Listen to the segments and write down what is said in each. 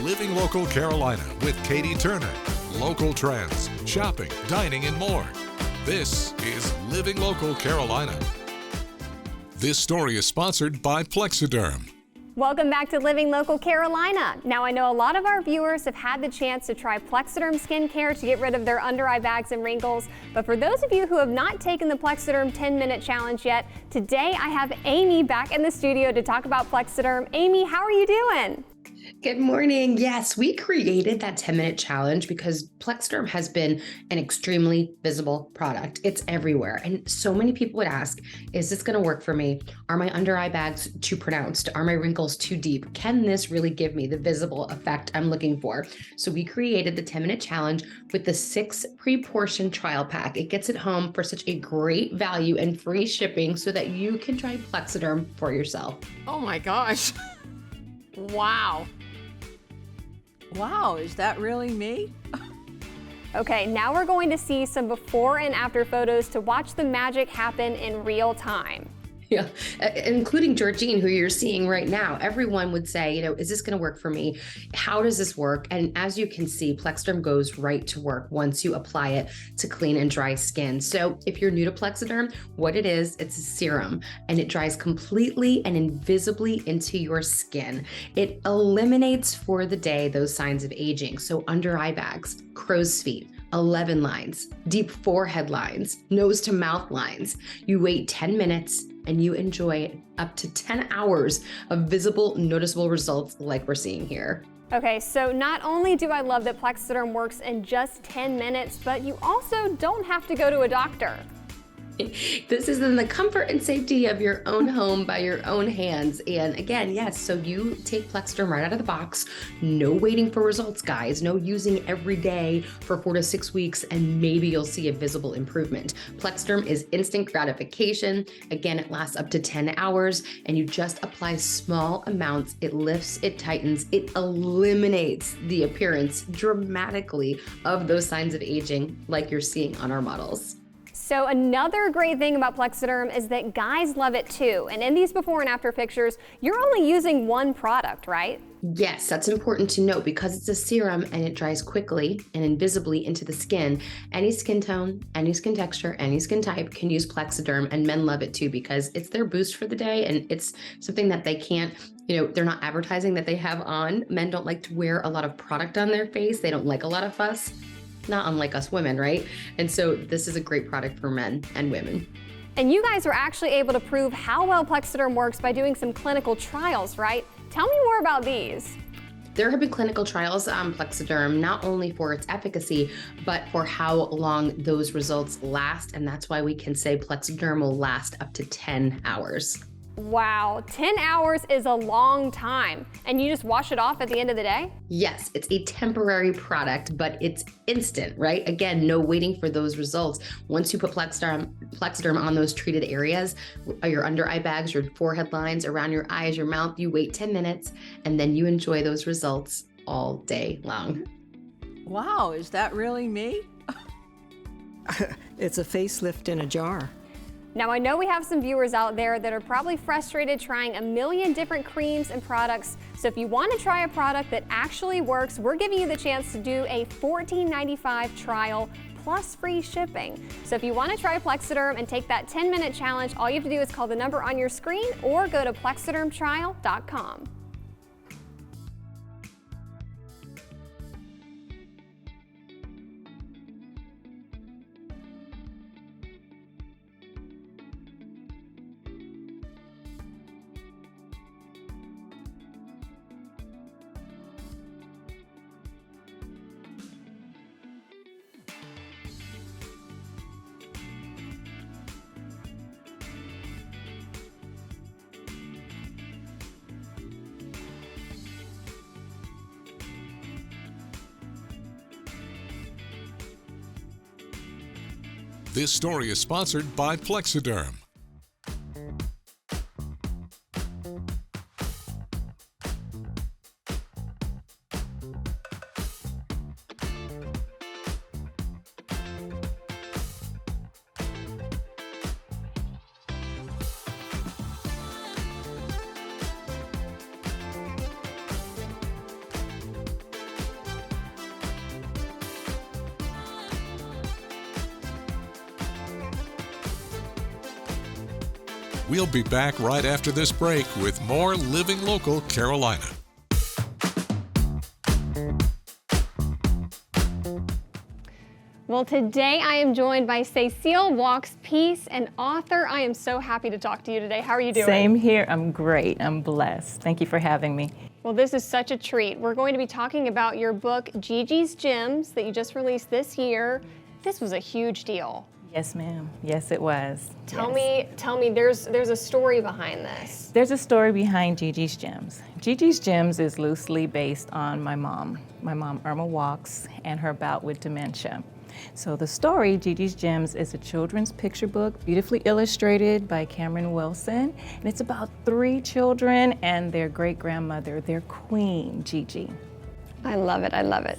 Living Local Carolina with Katie Turner. Local trends, shopping, dining, and more. This is Living Local Carolina. This story is sponsored by Plexiderm. Welcome back to Living Local Carolina. Now, I know a lot of our viewers have had the chance to try Plexiderm skincare to get rid of their under eye bags and wrinkles. But for those of you who have not taken the Plexiderm 10-minute challenge yet, today I have Amy back in the studio to talk about Plexiderm. Amy, how are you doing? Good morning. Yes, we created that 10-minute challenge because Plexiderm has been an extremely visible product. It's everywhere. And so many people would ask, is this going to work for me? Are my under eye bags too pronounced? Are my wrinkles too deep? Can this really give me the visible effect I'm looking for? So we created the 10-minute challenge with the 6 pre-portioned trial pack. It gets it home for such a great value and free shipping so that you can try Plexiderm for yourself. Oh my gosh. Wow. Wow, is that really me? Okay, now we're going to see some before and after photos to watch the magic happen in real time. Yeah, including Georgine, who you're seeing right now. Everyone would say, is this going to work for me? How does this work? And as you can see, Plexiderm goes right to work once you apply it to clean and dry skin. So if you're new to Plexiderm, what it is, it's a serum and it dries completely and invisibly into your skin. It eliminates for the day those signs of aging. So under eye bags, crow's feet, 11 lines, deep forehead lines, nose to mouth lines. You wait 10 minutes and you enjoy up to 10 hours of visible, noticeable results like we're seeing here. Okay, so not only do I love that Plexiderm works in just 10 minutes, but you also don't have to go to a doctor. This is in the comfort and safety of your own home by your own hands. And again, yes, so you take Plexiderm right out of the box. No waiting for results, guys. No using every day for 4 to 6 weeks, and maybe you'll see a visible improvement. Plexiderm is instant gratification. Again, it lasts up to 10 hours, and you just apply small amounts. It lifts, it tightens, it eliminates the appearance dramatically of those signs of aging like you're seeing on our models. So another great thing about Plexiderm is that guys love it too. And in these before and after pictures, you're only using one product, right? Yes, that's important to note because it's a serum and it dries quickly and invisibly into the skin. Any skin tone, any skin texture, any skin type can use Plexiderm, and men love it too because it's their boost for the day and it's something that they can't, they're not advertising that they have on. Men don't like to wear a lot of product on their face. They don't like a lot of fuss. Not unlike us women, right? And so this is a great product for men and women. And you guys were actually able to prove how well Plexiderm works by doing some clinical trials, right? Tell me more about these. There have been clinical trials on Plexiderm, not only for its efficacy, but for how long those results last. And that's why we can say Plexiderm will last up to 10 hours. Wow, 10 hours is a long time. And you just wash it off at the end of the day? Yes, it's a temporary product, but it's instant, right? Again, no waiting for those results. Once you put Plexiderm on those treated areas, your under eye bags, your forehead lines, around your eyes, your mouth, you wait 10 minutes and then you enjoy those results all day long. Wow, is that really me? It's a facelift in a jar. Now, I know we have some viewers out there that are probably frustrated trying a million different creams and products. So if you want to try a product that actually works, we're giving you the chance to do a $14.95 trial plus free shipping. So if you want to try Plexiderm and take that 10-minute challenge, all you have to do is call the number on your screen or go to plexidermtrial.com. This story is sponsored by Plexiderm. We'll be back right after this break with more Living Local Carolina. Well, today I am joined by Cecile Walks Peace, an author. I am so happy to talk to you today. How are you doing? Same here. I'm great. I'm blessed. Thank you for having me. Well, this is such a treat. We're going to be talking about your book, Gigi's Gems, that you just released this year. This was a huge deal. Yes, ma'am. Yes, it was. Tell Yes. me, there's a story behind this. There's a story behind Gigi's Gems. Gigi's Gems is loosely based on my mom, Irma Walks, and her bout with dementia. So the story, Gigi's Gems, is a children's picture book, beautifully illustrated by Cameron Wilson, and it's about 3 children and their great-grandmother, their queen, Gigi. I love it. I love it.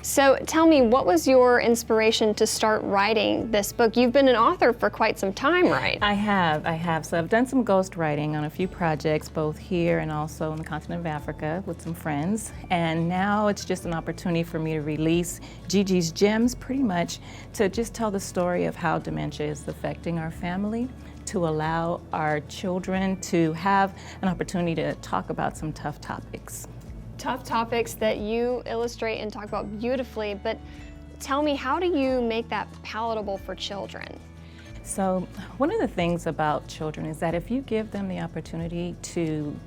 So tell me, what was your inspiration to start writing this book? You've been an author for quite some time, right? I have. So I've done some ghost writing on a few projects, both here and also in the continent of Africa with some friends. And now it's just an opportunity for me to release Gigi's Gems, pretty much to just tell the story of how dementia is affecting our family, to allow our children to have an opportunity to talk about some tough topics. Tough topics that you illustrate and talk about beautifully, but tell me, how do you make that palatable for children? So one of the things about children is that if you give them the opportunity to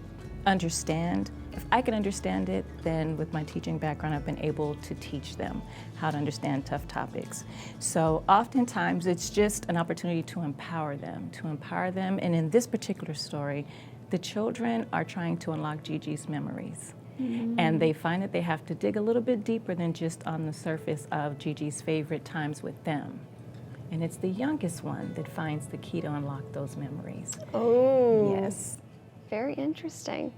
understand, if I can understand it, then with my teaching background, I've been able to teach them how to understand tough topics. So oftentimes it's just an opportunity to empower them. And in this particular story, the children are trying to unlock Gigi's memories. And they find that they have to dig a little bit deeper than just on the surface of Gigi's favorite times with them. And it's the youngest one that finds the key to unlock those memories. Oh, Yes. very interesting.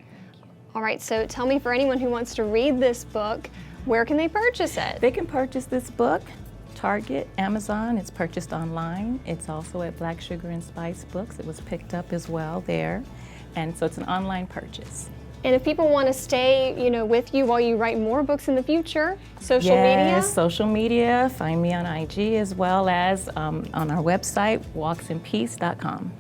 All right, so tell me, for anyone who wants to read this book, where can they purchase it? They can purchase this book, Target, Amazon. It's purchased online. It's also at Black Sugar and Spice Books. It was picked up as well there. And so it's an online purchase. And if people want to stay, with you while you write more books in the future, social media? Yes, social media. Find me on IG as well as on our website, walksinpeace.com.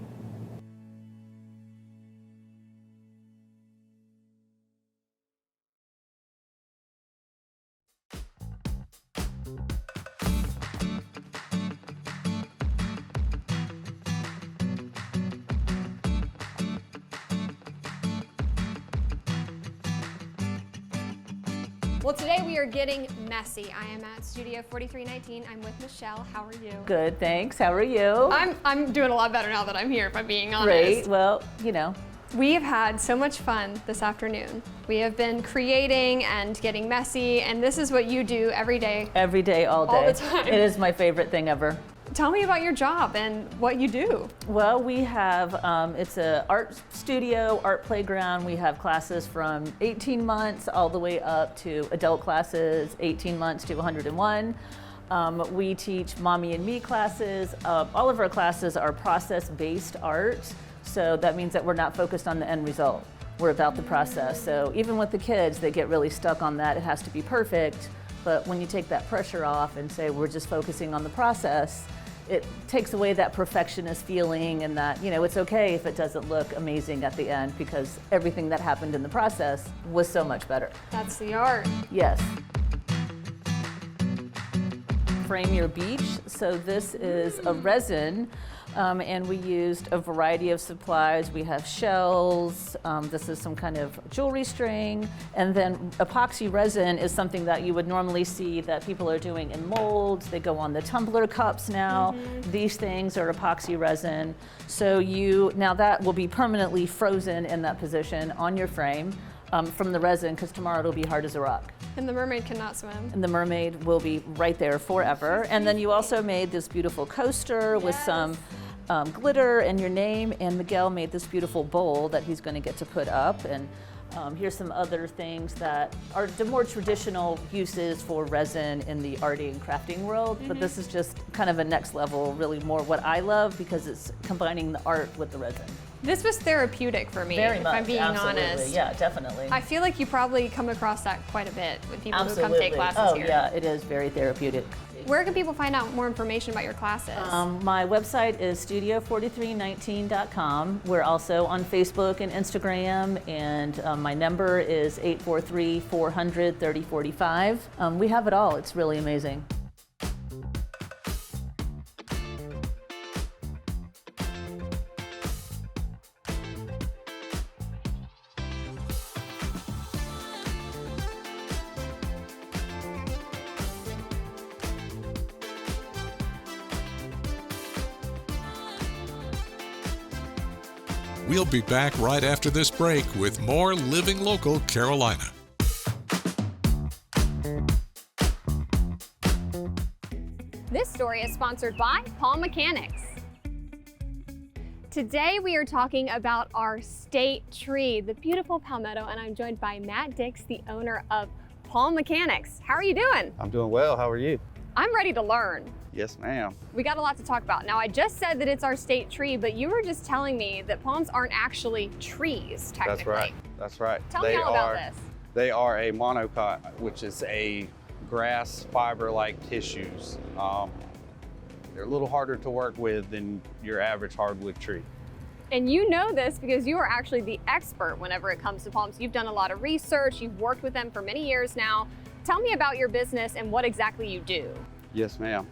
Well, today we are getting messy. I am at Studio 4319. I'm with Michelle. How are you? Good, thanks. How are you? I'm doing a lot better now that I'm here, if I'm being honest. Great. Well, We have had so much fun this afternoon. We have been creating and getting messy, and this is what you do every day. every day, all day. All the time. It is my favorite thing ever. Tell me about your job and what you do. Well, we have, it's an art studio, art playground. We have classes from 18 months all the way up to adult classes, 18 months to 101. We teach Mommy and Me classes. All of our classes are process-based art. So that means that we're not focused on the end result. We're about the process. So even with the kids, they get really stuck on that. It has to be perfect. But when you take that pressure off and say we're just focusing on the process, it takes away that perfectionist feeling and that, it's okay if it doesn't look amazing at the end because everything that happened in the process was so much better. That's the art. Yes. Frame Your Beach. So this is a resin, and we used a variety of supplies. We have shells, this is some kind of jewelry string, and then epoxy resin is something that you would normally see that people are doing in molds. They go on the tumbler cups now. These things are epoxy resin. So now that will be permanently frozen in that position on your frame from the resin, because tomorrow it'll be hard as a rock. And the mermaid cannot swim. And the mermaid will be right there forever. And then you also made this beautiful coaster with some glitter and your name, and Miguel made this beautiful bowl that he's going to get to put up. And here's some other things that are the more traditional uses for resin in the arty and crafting world, but this is just kind of a next level, really more what I love because it's combining the art with the resin. This was therapeutic for me, Very if much, I'm being absolutely. honest. Yeah, definitely. I feel like you probably come across that quite a bit with people Absolutely. who come take classes oh, here. yeah, it is very therapeutic. Where can people find out more information about your classes? My website is studio4319.com. We're also on Facebook and Instagram, and my number is 843-400-3045. We have it all. It's really amazing. We'll be back right after this break with more Living Local Carolina. This story is sponsored by Palm Mechanics. Today we are talking about our state tree, the beautiful palmetto, and I'm joined by Matt Dix, the owner of Palm Mechanics. How are you doing? I'm doing well. How are you? I'm ready to learn. Yes, ma'am. We got a lot to talk about. Now, I just said that it's our state tree, but you were just telling me that palms aren't actually trees, technically. That's right. That's right. Tell me all about this. They are a monocot, which is a grass fiber-like tissues. They're a little harder to work with than your average hardwood tree. And you know this because you are actually the expert whenever it comes to palms. You've done a lot of research, you've worked with them for many years now. Tell me about your business and what exactly you do. Yes, ma'am.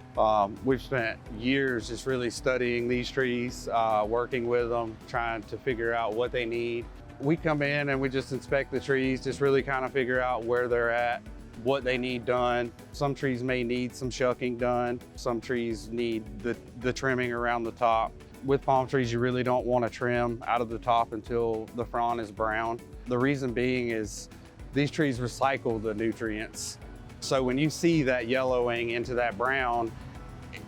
We've spent years just really studying these trees, working with them, trying to figure out what they need. We come in and we just inspect the trees, just really kind of figure out where they're at, what they need done. Some trees may need some shucking done. Some trees need the trimming around the top. With palm trees, you really don't want to trim out of the top until the frond is brown. The reason being is these trees recycle the nutrients. So when you see that yellowing into that brown,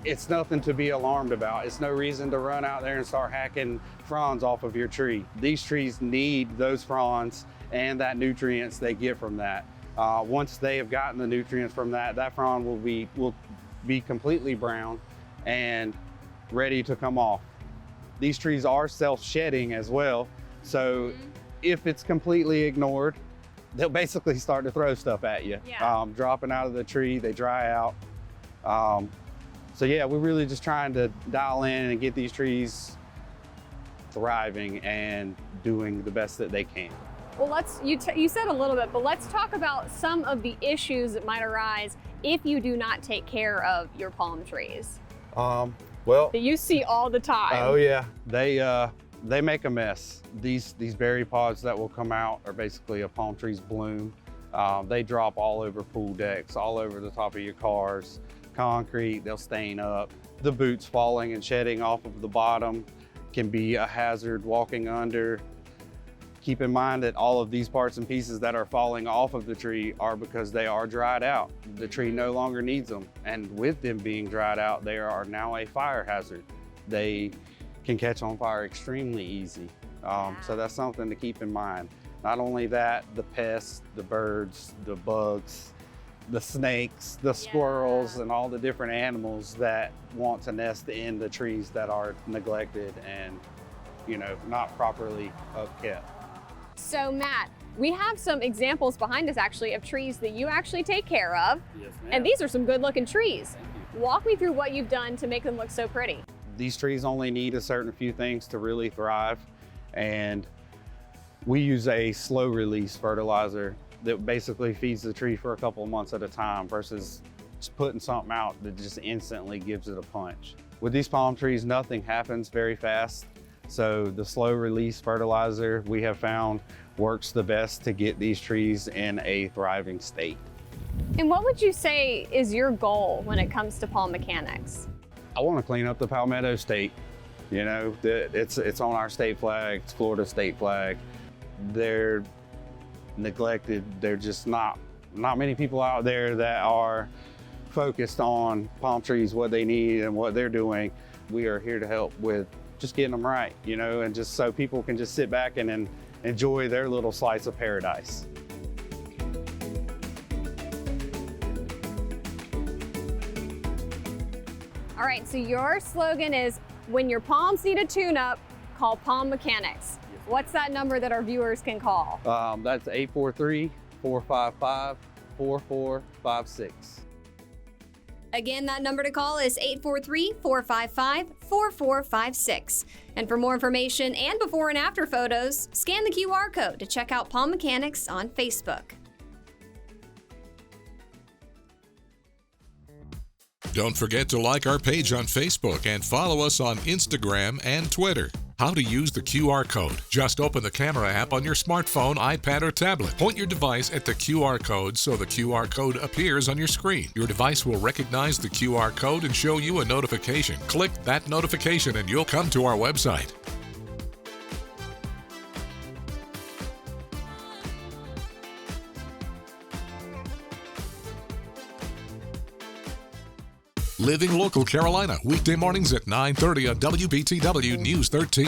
it's nothing to be alarmed about. It's no reason to run out there and start hacking fronds off of your tree. These trees need those fronds and that nutrients they get from that. Once they have gotten the nutrients from that, that frond will be completely brown and ready to come off. These trees are self-shedding as well. So if it's completely ignored, they'll basically start to throw stuff at you. Yeah. Dropping out of the tree, they dry out. So yeah, we're really just trying to dial in and get these trees thriving and doing the best that they can. Well, you said a little bit, but let's talk about some of the issues that might arise if you do not take care of your palm trees. Well, That you see all the time. oh yeah, they make a mess. These berry pods that will come out are basically a palm tree's bloom. They drop all over pool decks, all over the top of your cars, concrete, they'll stain up. The boots falling and shedding off of the bottom can be a hazard walking under. Keep in mind that all of these parts and pieces that are falling off of the tree are because they are dried out. The tree no longer needs them. And with them being dried out, they are now a fire hazard. They can catch on fire extremely easy. So that's something to keep in mind. Not only that, the pests, the birds, the bugs, the snakes, the squirrels, and all the different animals that want to nest in the trees that are neglected and, not properly upkept. So Matt, we have some examples behind us actually of trees that you actually take care of. Yes, And these are some good looking trees. Walk me through what you've done to make them look so pretty. These trees only need a certain few things to really thrive. And we use a slow release fertilizer that basically feeds the tree for a couple of months at a time versus just putting something out that just instantly gives it a punch. With these palm trees, nothing happens very fast. So the slow release fertilizer we have found works the best to get these trees in a thriving state. And what would you say is your goal when it comes to Palm Mechanics? I want to clean up the Palmetto State. It's on our state flag, it's Florida state flag. They're neglected. They're just not many people out there that are focused on palm trees, what they need and what they're doing. We are here to help with just getting them right, and just so people can just sit back and enjoy their little slice of paradise. All right, so your slogan is, when your palms need a tune-up, call Palm Mechanics. What's that number that our viewers can call? That's 843-455-4456. Again, that number to call is 843-455-4456. And for more information and before and after photos, scan the QR code to check out Palm Mechanics on Facebook. Don't forget to like our page on Facebook and follow us on Instagram and Twitter. How to use the QR code. Just open the camera app on your smartphone, iPad, or tablet. Point your device at the QR code so the QR code appears on your screen. Your device will recognize the QR code and show you a notification. Click that notification and you'll come to our website. Living Local Carolina, weekday mornings at 9:30 on WBTW News 13.